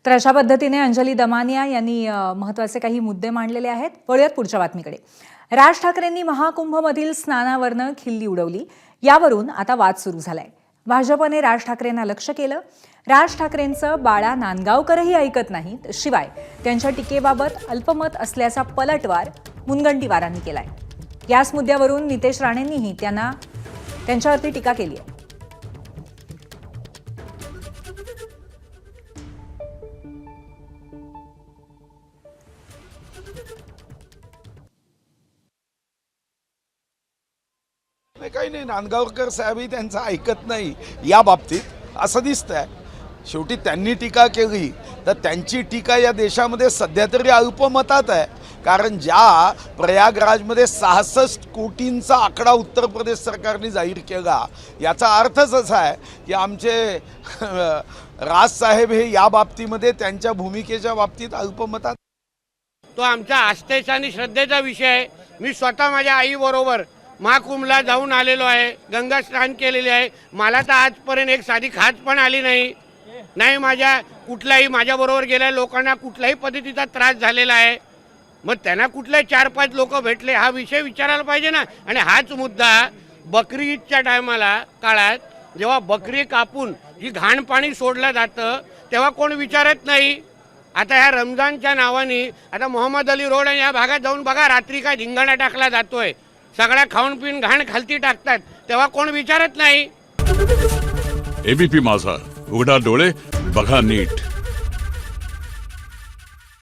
तर अशा पद्धतीने अंजली दमानिया यांनी महत्त्वाचे काही मुद्दे मांडलेले आहेत। वळूयात पुढच्या बातमीकडे। राज ठाकरेंनी महाकुंभमधील स्नानावरनं खिल्ली उडवली, यावरून आता वाद सुरू झालाय। भाजपने राज ठाकरेंना लक्ष केलं। राज ठाकरेंचं बाळा नांदगावकरही ऐकत नाहीत, शिवाय त्यांच्या टीकेबाबत अल्पमत असल्याचा पलटवार मुनगंटीवारांनी केलाय। याच मुद्द्यावरून नितेश राणेंनीही त्यांच्यावरती टीका केली आहे। काही नाही, नांदगावकर साहेबही त्यांचं ऐकत नाही या बाबतीत असं दिसतंय। शेवटी त्यांनी टीका केली तर त्यांची टीका या देशामध्ये सध्या तरी अल्पमतात आहे, कारण ज्या प्रयागराजमध्ये 66 कोटींचा आकडा उत्तर प्रदेश सरकारने जाहीर केला, याचा अर्थच असा आहे की आमचे राजसाहेब हे या बाबतीमध्ये त्यांच्या भूमिकेच्या बाबतीत अल्पमतात। तो आमच्या आस्थेचा आणि श्रद्धेचा विषय आहे। मी स्वतः माझ्या आईबरोबर महाकुंभला जाऊन आलेलो आहे, गंगा स्नान केलेले आहे। मला तर आजपर्यंत एक साधी खाज पण आली नाही माझ्याबरोबर गेल्या लोकांना कुठल्याही पद्धतीचा त्रास झालेला आहे। मग त्यांना कुठले 4-5 लोक भेटले हा विषय विचारायला पाहिजे ना। आणि हाच मुद्दा बकरी ईदच्या काळात जेव्हा बकरी कापून जी घाण पाणी सोडलं जातं तेव्हा कोण विचारत नाही। आता ह्या रमजानच्या नावाने आता मोहम्मद अली रोड आणि या भागात जाऊन बघा, रात्री काय धिंगाणा टाकला जातोय, सगळ्या खाऊन पिऊन घाण खालती टाकतात, तेव्हा कोण विचारत नाही। एबीपी माझा, उघडा डोळे बघा नीट।